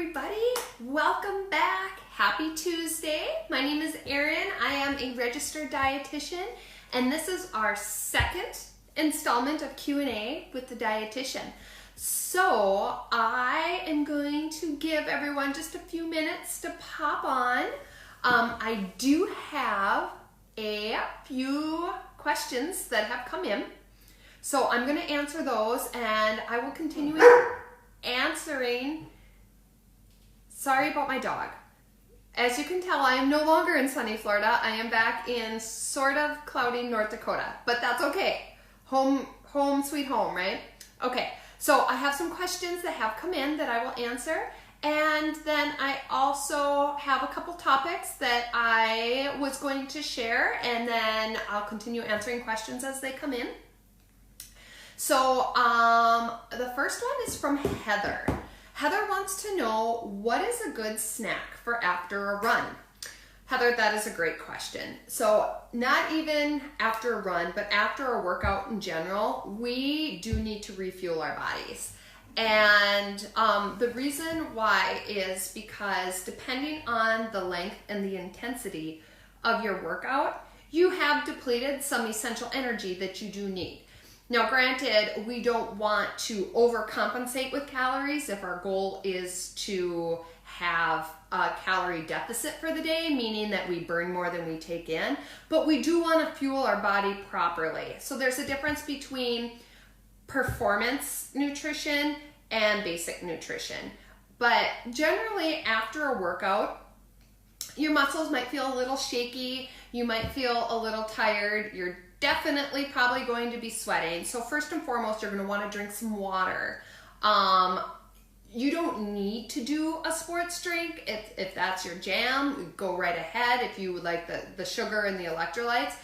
everybody. Welcome back. Happy Tuesday. My name is Erin. I am a registered dietitian, and this is our second installment of Q&A with the dietitian. So I am going to give everyone just a few minutes to pop on. I do have a few questions that have come in, so I'm going to answer those, and I will continue answering. Sorry about my dog. As you can tell, I am no longer in sunny Florida. I am back in sort of cloudy North Dakota, but that's okay. Home sweet home, right? Okay, so I have some questions that have come in that I will answer, and then I also have a couple topics that I was going to share, and then I'll continue answering questions as they come in. So the first one is from Heather. Heather wants to know, what is a good snack for after a run? Heather, that is a great question. So not even after a run, but after a workout in general, we do need to refuel our bodies. And the reason why is because depending on the length and the intensity of your workout, you have depleted some essential energy that you do need. Now, granted, we don't want to overcompensate with calories if our goal is to have a calorie deficit for the day, meaning that we burn more than we take in, but we do want to fuel our body properly. So there's a difference between performance nutrition and basic nutrition. But generally, after a workout, your muscles might feel a little shaky, you might feel a little tired, you're definitely probably going to be sweating. So first and foremost, you're going to want to drink some water. You don't need to do a sports drink. If that's your jam, go right ahead. If you would like the sugar and the electrolytes,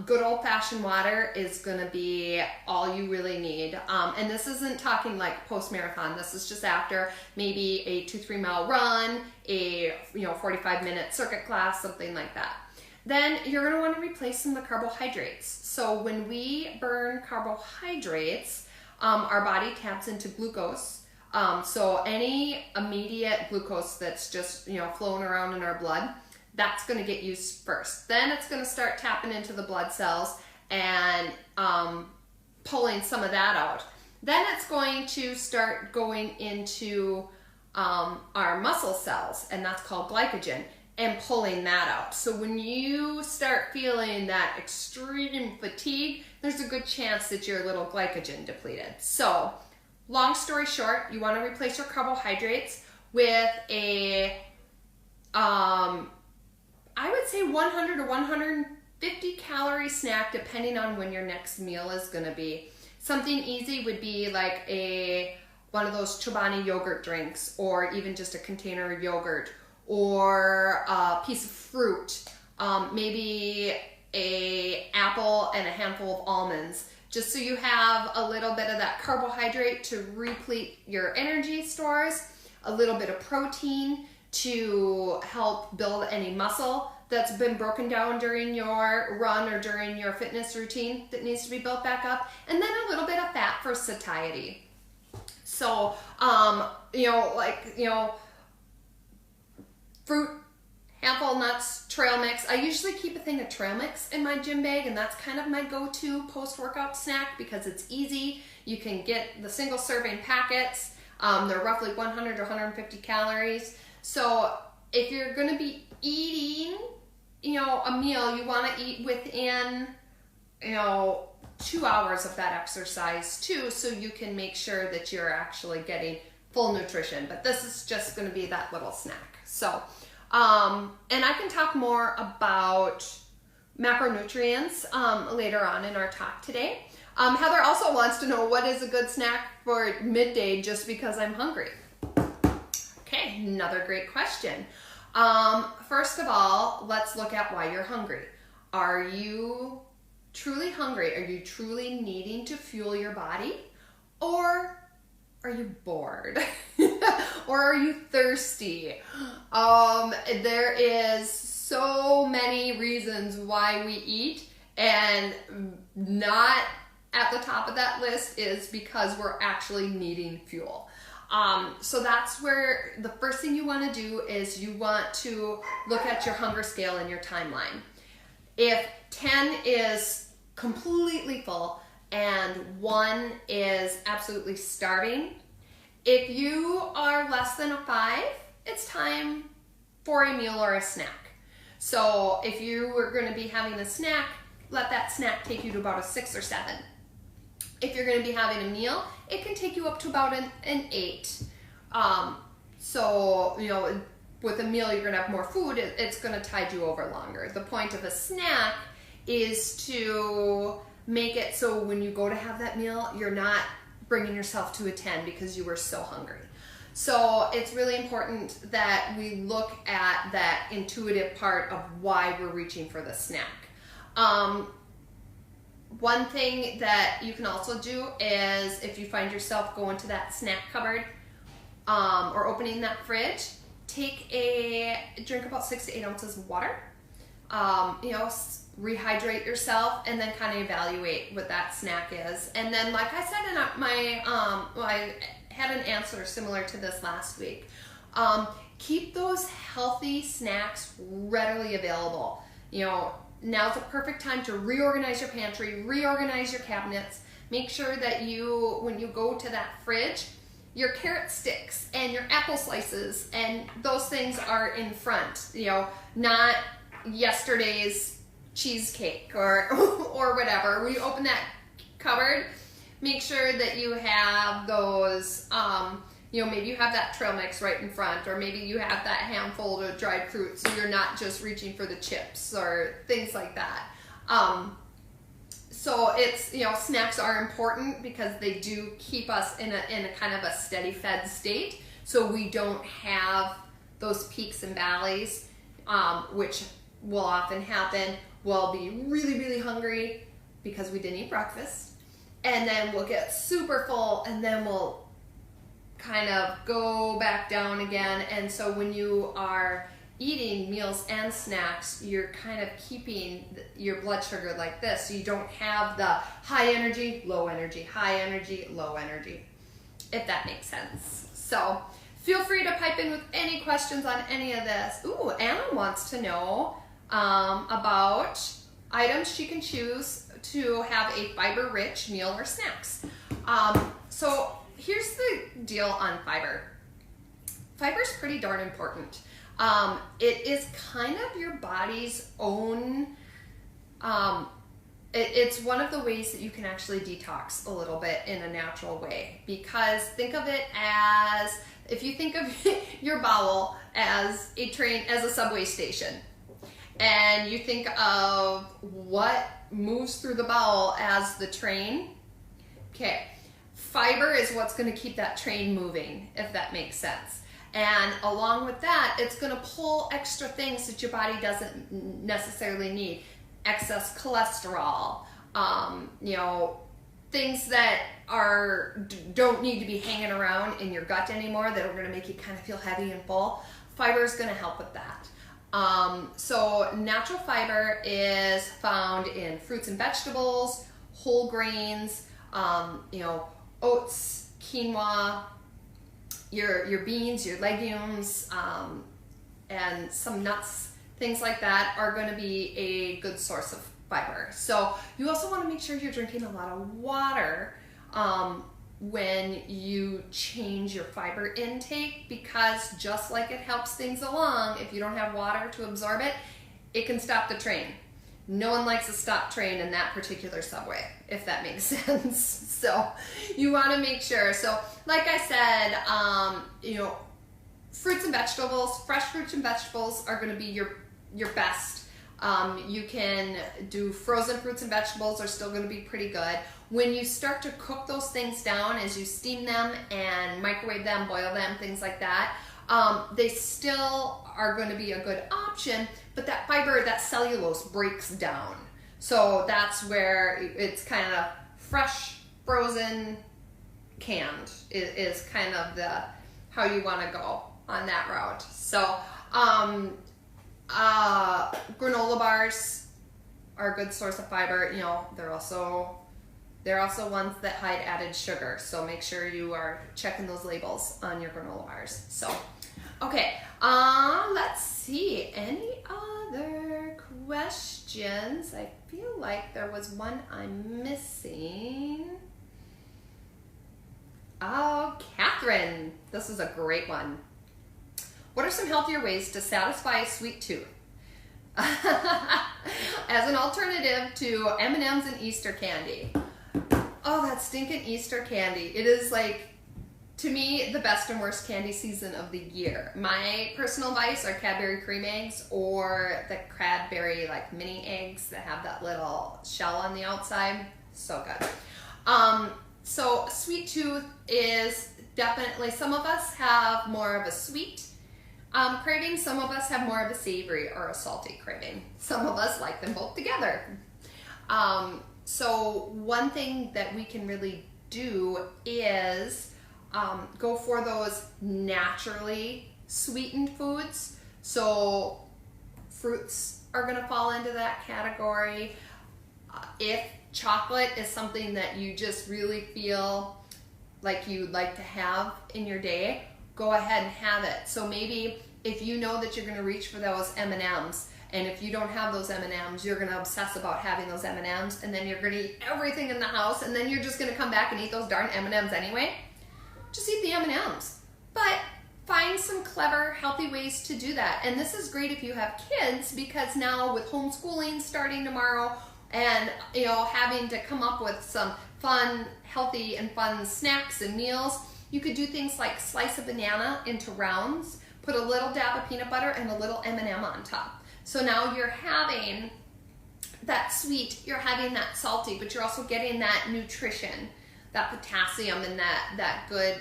good old-fashioned water is going to be all you really need. And this isn't talking like post-marathon. This is just after maybe a 2-3 mile run, a 45-minute circuit class, something like that. Then you're going to want to replace some of the carbohydrates. So when we burn carbohydrates, our body taps into glucose. So any immediate glucose that's just flowing around in our blood, that's going to get used first. Then it's going to start tapping into the blood cells and pulling some of that out. Then it's going to start going into our muscle cells, and that's called glycogen, and pulling that out. So when you start feeling that extreme fatigue, there's a good chance that you're a little glycogen depleted. So long story short, you want to replace your carbohydrates with a, I would say 100 to 150 calorie snack, depending on when your next meal is going to be. Something easy would be like one of those Chobani yogurt drinks, or even just a container of yogurt, or a piece of fruit, maybe an apple and a handful of almonds, just so you have a little bit of that carbohydrate to replete your energy stores, a little bit of protein to help build any muscle that's been broken down during your run or during your fitness routine that needs to be built back up, and then a little bit of fat for satiety. So, fruit, handful of nuts, trail mix. I usually keep a thing of trail mix in my gym bag, and that's kind of my go-to post-workout snack because it's easy. You can get the single serving packets. They're roughly 100 to 150 calories. So if you're going to be eating, a meal, you want to eat within, 2 hours of that exercise too, so you can make sure that you're actually getting full nutrition. But this is just going to be that little snack. So, and I can talk more about macronutrients later on in our talk today. Heather also wants to know, what is a good snack for midday just because I'm hungry? Okay, another great question. First of all, let's look at why you're hungry. Are you truly hungry? Are you truly needing to fuel your body? Or are you bored? Or are you thirsty? There is so many reasons why we eat, and not at the top of that list is because we're actually needing fuel. So that's where the first thing you want to do is you want to look at your hunger scale and your timeline. If 10 is completely full and 1 is absolutely starving, if you are less than a 5, it's time for a meal or a snack. So if you were going to be having a snack, let that snack take you to about a 6 or 7. If you're going to be having a meal, it can take you up to about an 8. So, you know, with a meal, you're going to have more food. It's going to tide you over longer. The point of a snack is to make it so when you go to have that meal, you're not bringing yourself to a 10 because you were so hungry. So it's really important that we look at that intuitive part of why we're reaching for the snack. One thing that you can also do is if you find yourself going to that snack cupboard or opening that fridge, drink about 6 to 8 ounces of water. You know, rehydrate yourself and then kind of evaluate what that snack is. And then, like I said in my, I had an answer similar to this last week. Keep those healthy snacks readily available. You know, now's a perfect time to reorganize your pantry, reorganize your cabinets. Make sure that when you go to that fridge, your carrot sticks and your apple slices and those things are in front, you know, not yesterday's cheesecake or whatever. When you open that cupboard, make sure that you have those, you know, maybe you have that trail mix right in front, or maybe you have that handful of dried fruit so you're not just reaching for the chips or things like that. So it's, you know, snacks are important because they do keep us in a kind of a steady fed state, so we don't have those peaks and valleys, which will often happen. We'll be really, really hungry because we didn't eat breakfast, and then we'll get super full, and then we'll kind of go back down again. And so when you are eating meals and snacks, you're kind of keeping your blood sugar like this, so you don't have the high energy, low energy, high energy, low energy, if that makes sense. So feel free to pipe in with any questions on any of this. Ooh, Anna wants to know about items she can choose to have a fiber-rich meal or snacks. So here's the deal on fiber. Fiber is pretty darn important. It is kind of your body's own, it's one of the ways that you can actually detox a little bit in a natural way, because think of it as, if you think of your bowel as a subway station, and you think of what moves through the bowel as the train, okay, fiber is what's going to keep that train moving, if that makes sense. And along with that, it's going to pull extra things that your body doesn't necessarily need. Excess cholesterol, you know, things that don't need to be hanging around in your gut anymore that are going to make you kind of feel heavy and full. Fiber is going to help with that. So natural fiber is found in fruits and vegetables, whole grains, you know, oats, quinoa, your beans, your legumes, and some nuts, things like that are going to be a good source of fiber. So you also want to make sure you're drinking a lot of water when you change your in intake, because just like it helps things along, if you don't have water to absorb it, it can stop the train. No one likes a stopped train in that particular subway, if that makes sense. So you want to make sure. So like I said, you know, fruits and vegetables, fresh fruits and vegetables are going to be your best. You can do frozen fruits and vegetables, are still going to be pretty good. When you start to cook those things down, as you steam them and microwave them, boil them, things like that, they still are going to be a good option, but that fiber, that cellulose breaks down. So that's where it's kind of fresh, frozen, canned is kind of how you want to go on that route. So granola bars are a good source of fiber. You know, they're also They're also ones that hide added sugar, so make sure you are checking those labels on your granola bars. So, okay, let's see, any other questions? I feel like there was one I'm missing. Oh, Catherine, this is a great one. What are some healthier ways to satisfy a sweet tooth? As an alternative to M&M's and Easter candy. Oh, that stinking Easter candy. It is like, to me, the best and worst candy season of the year. My personal vice are Cadbury cream eggs or the Cadbury like mini eggs that have that little shell on the outside. So good. So sweet tooth is definitely, some of us have more of a sweet craving, some of us have more of a savory or a salty craving. Some of us like them both together. So one thing that we can really do is go for those naturally sweetened foods. So fruits are gonna fall into that category. If chocolate is something that you just really feel like you'd like to have in your day, go ahead and have it. So maybe if you know that you're gonna reach for those M&Ms, and if you don't have those M&Ms, you're gonna obsess about having those M&Ms, and then you're gonna eat everything in the house, and then you're just gonna come back and eat those darn M&Ms anyway. Just eat the M&Ms. But find some clever, healthy ways to do that. And this is great if you have kids, because now with homeschooling starting tomorrow, and you know, having to come up with some fun, healthy and fun snacks and meals, you could do things like slice a banana into rounds, put a little dab of peanut butter and a little M&M on top. So now you're having that sweet, you're having that salty, but you're also getting that nutrition, that potassium and that good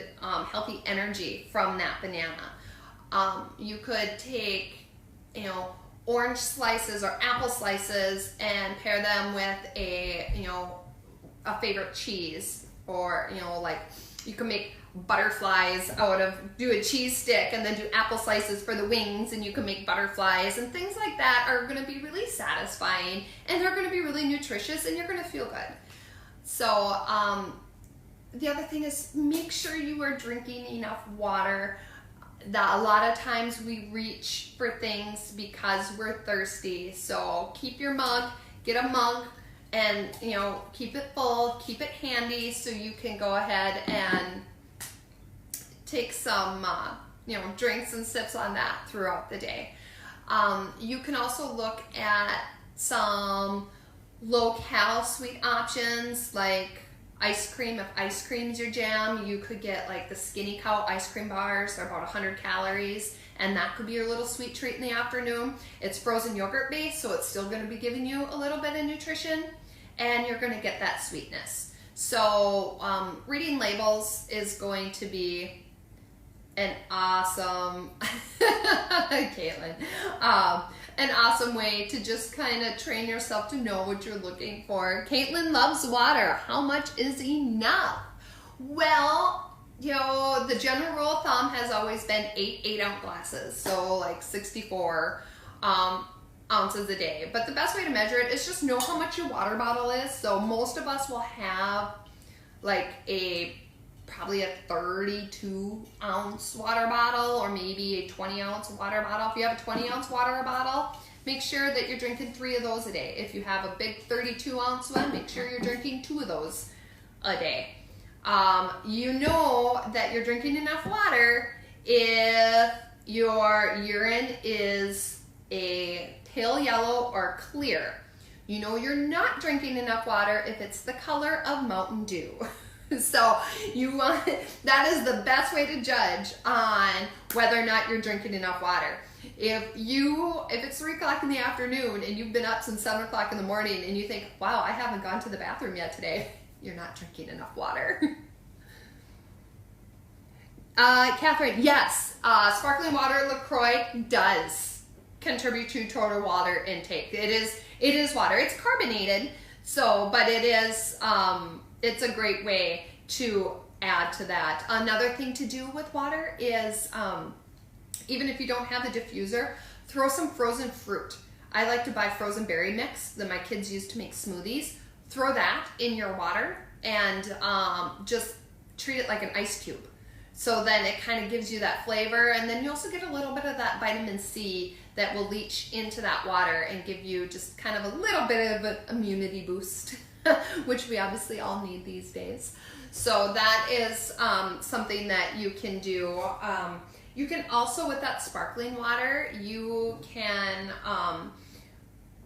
healthy energy from that banana. You could take, you know, orange slices or apple slices and pair them with a, you know, a favorite cheese, or, you know, like you can make butterflies out of, do a cheese stick and then do apple slices for the wings, and you can make butterflies, and things like that are going to be really satisfying, and they're going to be really nutritious, and you're going to feel good. So the other thing is, make sure you are drinking enough water. That a lot of times we reach for things because we're thirsty. So keep your mug, get a mug, and you know, keep it full, keep it handy, so you can go ahead and take some you know, drinks and sips on that throughout the day. You can also look at some low-cal sweet options like ice cream. If ice cream's your jam, you could get like the Skinny Cow ice cream bars. They're about 100 calories, and that could be your little sweet treat in the afternoon. It's frozen yogurt based, so it's still going to be giving you a little bit of nutrition, and you're going to get that sweetness. So reading labels is going to be an awesome, Caitlin, an awesome way to just kind of train yourself to know what you're looking for. Caitlin loves water. How much is enough? Well, you know, the general rule of thumb has always been 8 8-ounce glasses, so like 64 ounces a day. But the best way to measure it is just know how much your water bottle is. So most of us will have like probably a 32-ounce water bottle, or maybe a 20-ounce water bottle. If you have a 20-ounce water bottle, make sure that you're drinking 3 of those a day. If you have a big 32-ounce one, make sure you're drinking 2 of those a day. You know that you're drinking enough water if your urine is a pale yellow or clear. You know you're not drinking enough water if it's the color of Mountain Dew. So you want, that is the best way to judge on whether or not you're drinking enough water. If it's 3 o'clock in the afternoon and you've been up since 7 o'clock in the morning and you think, wow, I haven't gone to the bathroom yet today, you're not drinking enough water. Catherine, yes, sparkling water LaCroix does contribute to total water intake. It is water. It's carbonated, so, but it is, it's a great way to add to that. Another thing to do with water is, even if you don't have a diffuser, throw some frozen fruit. I like to buy frozen berry mix that my kids use to make smoothies. Throw that in your water and just treat it like an ice cube. So then it kind of gives you that flavor, and then you also get a little bit of that vitamin C that will leach into that water and give you just kind of a little bit of an immunity boost, which we obviously all need these days. So that is something that you can do. You can also, with that sparkling water, you can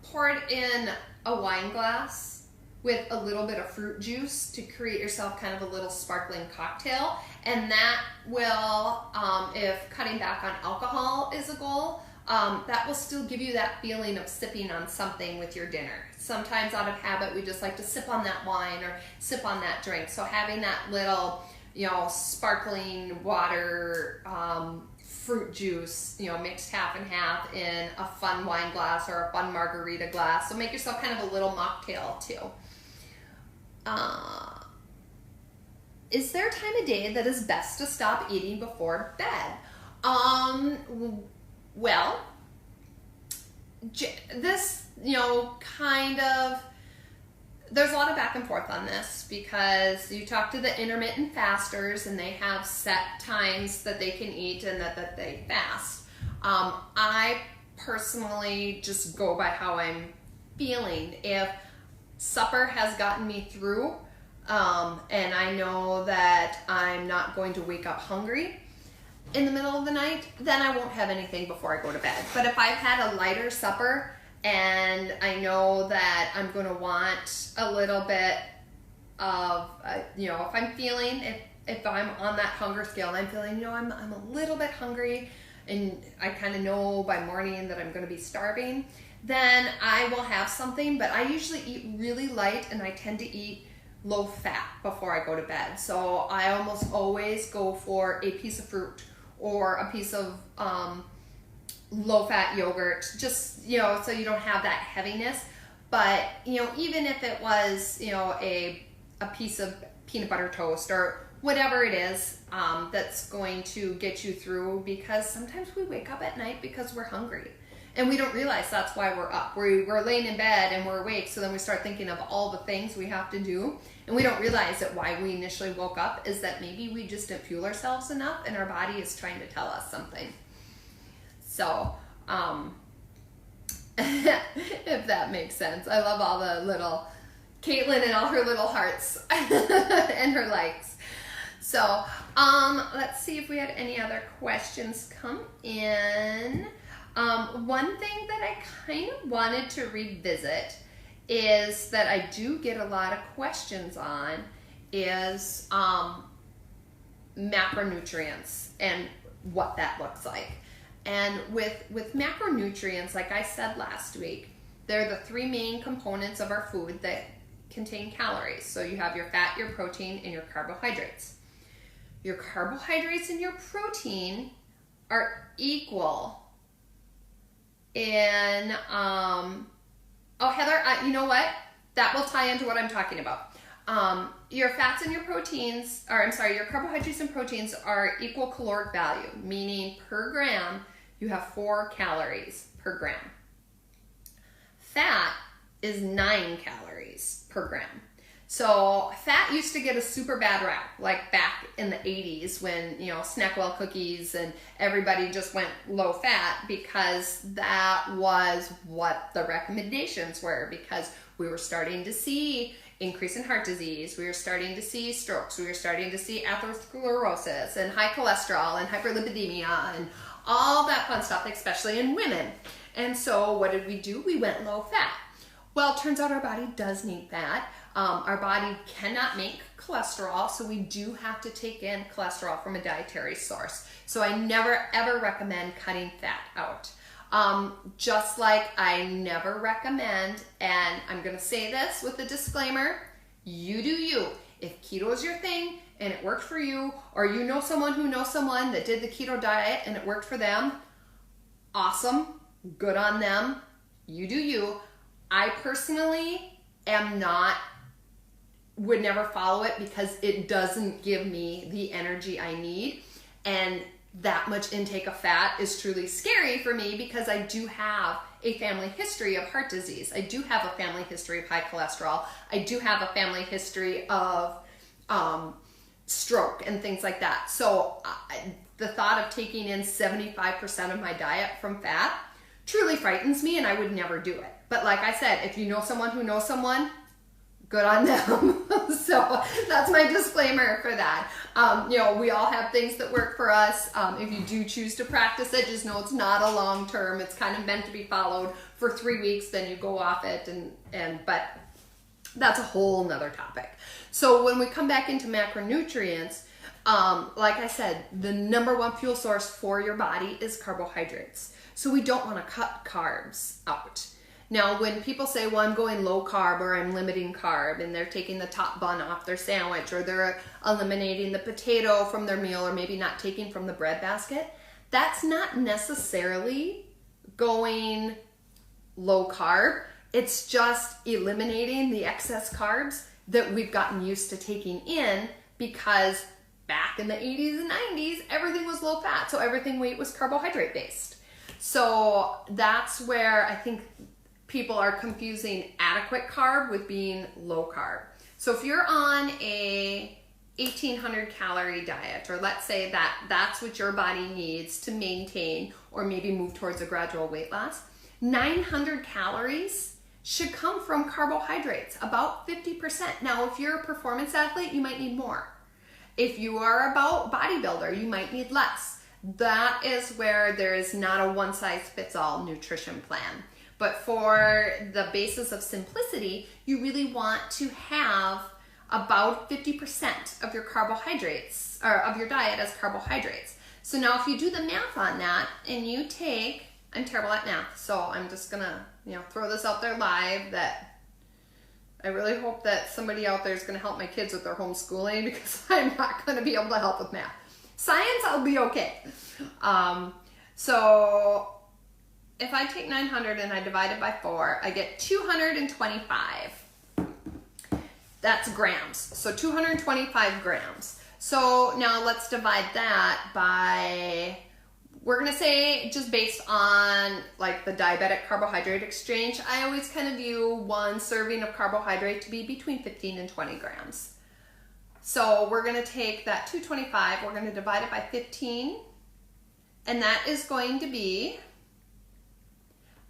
pour it in a wine glass with a little bit of fruit juice to create yourself kind of a little sparkling cocktail. And that will, if cutting back on alcohol is a goal, that will still give you that feeling of sipping on something with your dinner. Sometimes out of habit, we just like to sip on that wine or sip on that drink. So having that little, sparkling water, fruit juice, mixed half and half in a fun wine glass or a fun margarita glass. So make yourself kind of a little mocktail too. Is there a time of day that is best to stop eating before bed? Well, this, kind of, there's a lot of back and forth on this, because you talk to the intermittent fasters and they have set times that they can eat and that they fast. I personally just go by how I'm feeling. If supper has gotten me through, and I know that I'm not going to wake up hungry in the middle of the night, then I won't have anything before I go to bed. But if I've had a lighter supper and I know that I'm going to want a little bit of, if I'm feeling, if I'm on that hunger scale and I'm feeling, I'm a little bit hungry and I kind of know by morning that I'm going to be starving, then I will have something. But I usually eat really light, and I tend to eat low fat before I go to bed. So I almost always go for a piece of fruit or a piece of low fat yogurt, just, so you don't have that heaviness. But, even if it was, a piece of peanut butter toast or whatever it is that's going to get you through, because sometimes we wake up at night because we're hungry. And we don't realize that's why we're up. We're laying in bed and we're awake, so then we start thinking of all the things we have to do. And we don't realize that why we initially woke up is that maybe we just didn't fuel ourselves enough and our body is trying to tell us something. So, if that makes sense. I love all the little Caitlin and all her little hearts and her likes. So, let's see if we had any other questions come in. One thing that I kind of wanted to revisit is that I do get a lot of questions on is macronutrients and what that looks like. And with macronutrients, like I said last week, they're the three main components of our food that contain calories. So you have your fat, your protein, and your carbohydrates. Your carbohydrates and your protein are equal in, Heather, you know what? That will tie into what I'm talking about. Your fats and your proteins, your carbohydrates and proteins are equal caloric value, meaning per gram, you have 4 calories per gram. Fat is 9 calories per gram. So fat used to get a super bad rap, like back in the 80s when, Snackwell cookies and everybody just went low fat, because that was what the recommendations were, because we were starting to see increase in heart disease, we were starting to see strokes, we were starting to see atherosclerosis and high cholesterol and hyperlipidemia and all that fun stuff, especially in women. And so what did we do? We went low fat. Well, it turns out our body does need fat. Our body cannot make cholesterol, so we do have to take in cholesterol from a dietary source. So I never ever recommend cutting fat out. Just like I never recommend, and I'm going to say this with a disclaimer, you do you. If keto is your thing and it worked for you, or you know someone who knows someone that did the keto diet and it worked for them, awesome, good on them, you do you. I personally would never follow it because it doesn't give me the energy I need. And that much intake of fat is truly scary for me, because I do have a family history of heart disease. I do have a family history of high cholesterol. I do have a family history of stroke and things like that. So the thought of taking in 75% of my diet from fat truly frightens me, and I would never do it. But like I said, if you know someone who knows someone, good on them. So that's my disclaimer for that. We all have things that work for us. If you do choose to practice it, just know it's not a long term. It's kind of meant to be followed for 3 weeks, then you go off it, but that's a whole nother topic. So when we come back into macronutrients, like I said, the number one fuel source for your body is carbohydrates. So we don't want to cut carbs out. Now, when people say, well, I'm going low carb or I'm limiting carb, and they're taking the top bun off their sandwich, or they're eliminating the potato from their meal, or maybe not taking from the bread basket, that's not necessarily going low carb. It's just eliminating the excess carbs that we've gotten used to taking in, because back in the 80s and 90s, everything was low fat, so everything we ate was carbohydrate based. So that's where I think people are confusing adequate carb with being low carb. So if you're on a 1,800 calorie diet, or let's say that that's what your body needs to maintain or maybe move towards a gradual weight loss, 900 calories should come from carbohydrates, about 50%. Now, if you're a performance athlete, you might need more. If you are a bodybuilder, you might need less. That is where there is not a one-size-fits-all nutrition plan. But for the basis of simplicity, you really want to have about 50% of your carbohydrates, or of your diet, as carbohydrates. So now if you do the math on that, and you take, I'm terrible at math, so I'm just gonna throw this out there live, that I really hope that somebody out there is gonna help my kids with their homeschooling, because I'm not gonna be able to help with math. Science, I'll be okay. So if I take 900 and I divide it by 4, I get 225. That's grams. So 225 grams. So now let's divide that by, we're gonna say, just based on like the diabetic carbohydrate exchange, I always kind of view one serving of carbohydrate to be between 15 and 20 grams. So we're gonna take that 225, we're gonna divide it by 15, and that is going to be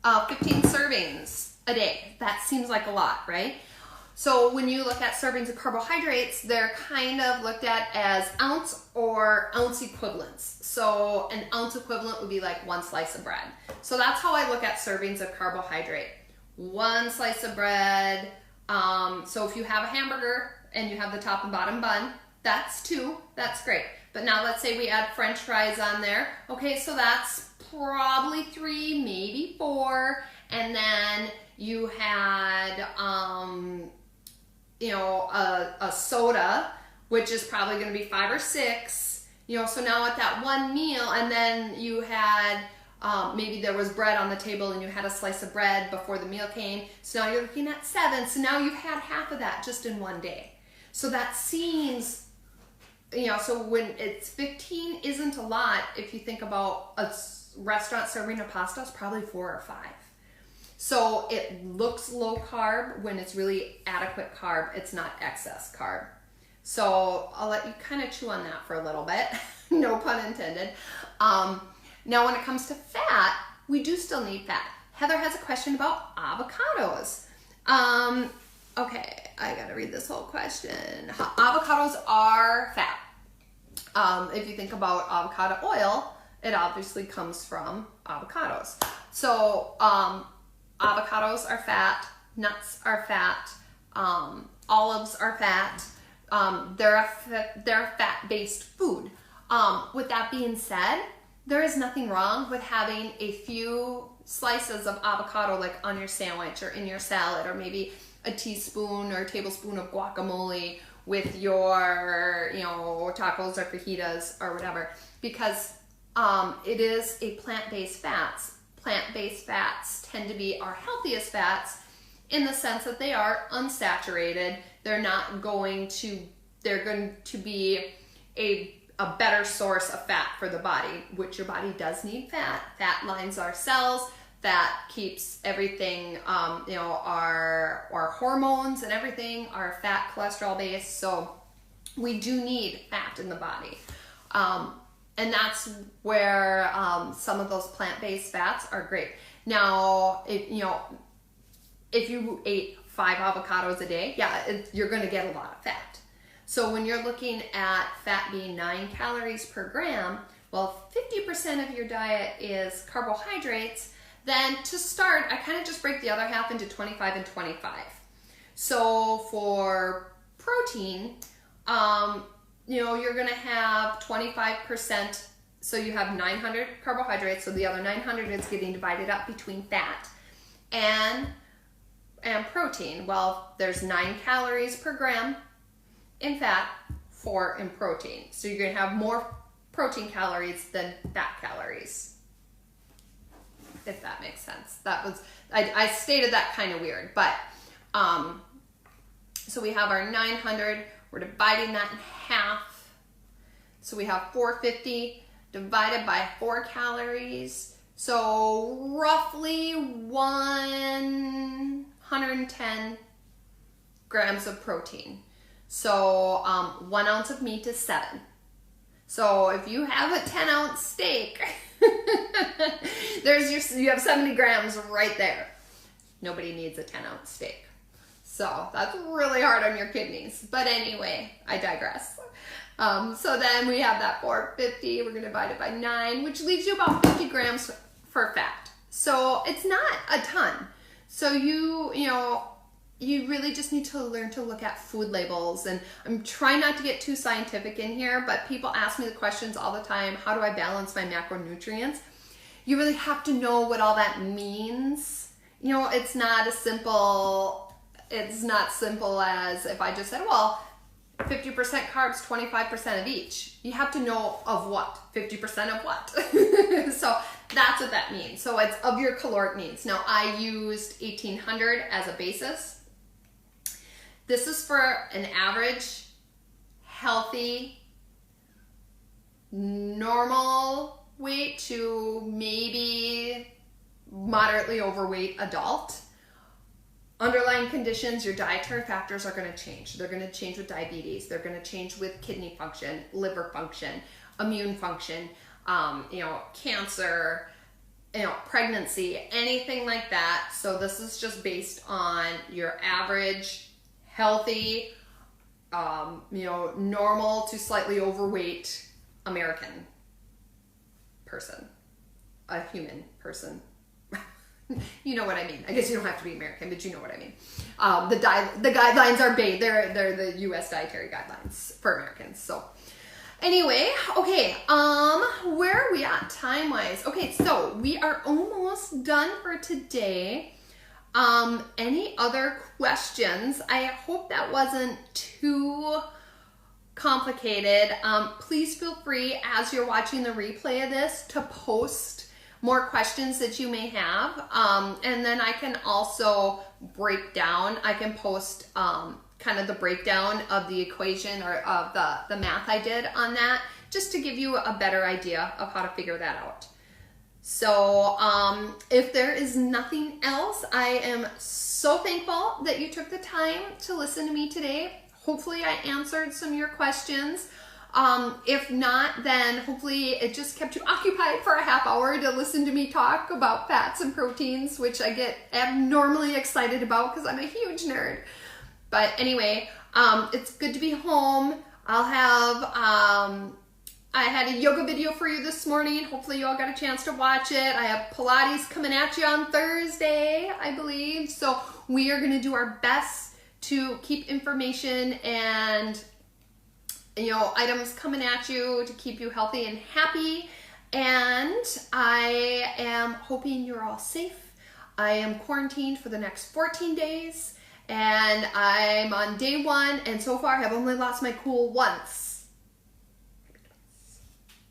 15 servings a day. That seems like a lot, right? So when you look at servings of carbohydrates, they're kind of looked at as ounce or ounce equivalents. So an ounce equivalent would be like one slice of bread. So that's how I look at servings of carbohydrate. One slice of bread. So if you have a hamburger and you have the top and bottom bun, that's 2. That's great. But now let's say we add French fries on there. Okay, so that's probably 3, maybe 4. And then you had, a soda, which is probably going to be 5 or 6. So now at that one meal, and then you had, maybe there was bread on the table and you had a slice of bread before the meal came. So now you're looking at 7. So now you've had half of that just in one day. So that seems, so when it's 15 isn't a lot. If you think about a restaurant serving a pasta, it's probably 4 or 5. So it looks low carb when it's really adequate carb. It's not excess carb. So I'll let you kind of chew on that for a little bit. No pun intended. Now when it comes to fat, we do still need fat. Heather has a question about avocados. Okay, I gotta read this whole question. Avocados are fat. If you think about avocado oil, it obviously comes from avocados. So avocados are fat, nuts are fat, olives are fat. They're a fat-based food. With that being said, there is nothing wrong with having a few slices of avocado like on your sandwich or in your salad, or maybe a teaspoon or a tablespoon of guacamole with your tacos or fajitas or whatever, because it is a plant-based fats. Plant-based fats tend to be our healthiest fats in the sense that they are unsaturated. They're going to be a a better source of fat for the body, which your body does need fat. Fat lines our cells. Fat keeps everything, you know, our hormones and everything are fat, cholesterol based. So we do need fat in the body. And that's where some of those plant-based fats are great. Now, if you ate 5 avocados a day, you're going to get a lot of fat. So when you're looking at fat being 9 calories per gram, well, 50% of your diet is carbohydrates. Then to start, I kind of just break the other half into 25 and 25. So for protein, you know, you're gonna have 25%, so you have 900 carbohydrates, so the other 900 is getting divided up between fat and protein. Well, there's 9 calories per gram in fat, 4 in protein. So you're gonna have more protein calories than fat calories, if that makes sense. That was, I stated that kind of weird, but, so we have our 900, we're dividing that in half. So we have 450 divided by 4 calories. So roughly 110 grams of protein. So 1 ounce of meat is 7. So if you have a 10-ounce steak, you have 70 grams right there. Nobody needs a 10-ounce steak. So that's really hard on your kidneys. But anyway, I digress. So then we have that 450, we're going to divide it by 9, which leaves you about 50 grams for fat. So it's not a ton. So you really just need to learn to look at food labels. And I'm trying not to get too scientific in here, but people ask me the questions all the time, how do I balance my macronutrients? You really have to know what all that means. You know, it's not simple as if I just said, well, 50% carbs, 25% of each. You have to know of what, 50% of what. So that's what that means. So it's of your caloric needs. Now I used 1800 as a basis. This is for an average, healthy, normal weight to maybe moderately overweight adult. Underlying conditions, your dietary factors are going to change. They're going to change with diabetes. They're going to change with kidney function, liver function, immune function, cancer, pregnancy, anything like that. So this is just based on your average, healthy, normal to slightly overweight American person, a human person. You know what I mean. I guess you don't have to be American, but you know what I mean. The guidelines are they're the U.S. dietary guidelines for Americans. So anyway, okay, where are we at time-wise? Okay, so we are almost done for today. Any other questions? I hope that wasn't too complicated. Please feel free, as you're watching the replay of this, to post more questions that you may have. And then I can also break down, I can post kind of the breakdown of the equation or of the math I did on that, just to give you a better idea of how to figure that out. So if there is nothing else, I am so thankful that you took the time to listen to me today. Hopefully I answered some of your questions. If not, then hopefully it just kept you occupied for a half hour to listen to me talk about fats and proteins, which I get abnormally excited about because I'm a huge nerd. But anyway, it's good to be home. I'll have, I had a yoga video for you this morning. Hopefully you all got a chance to watch it. I have Pilates coming at you on Thursday, I believe. So we are going to do our best to keep information and items coming at you to keep you healthy and happy. And I am hoping you're all safe. I am quarantined for the next 14 days and I'm on day 1, and so far I've only lost my cool once.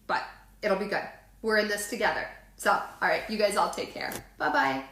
But it'll be good. We're in this together. So, all right, you guys all take care. Bye-bye.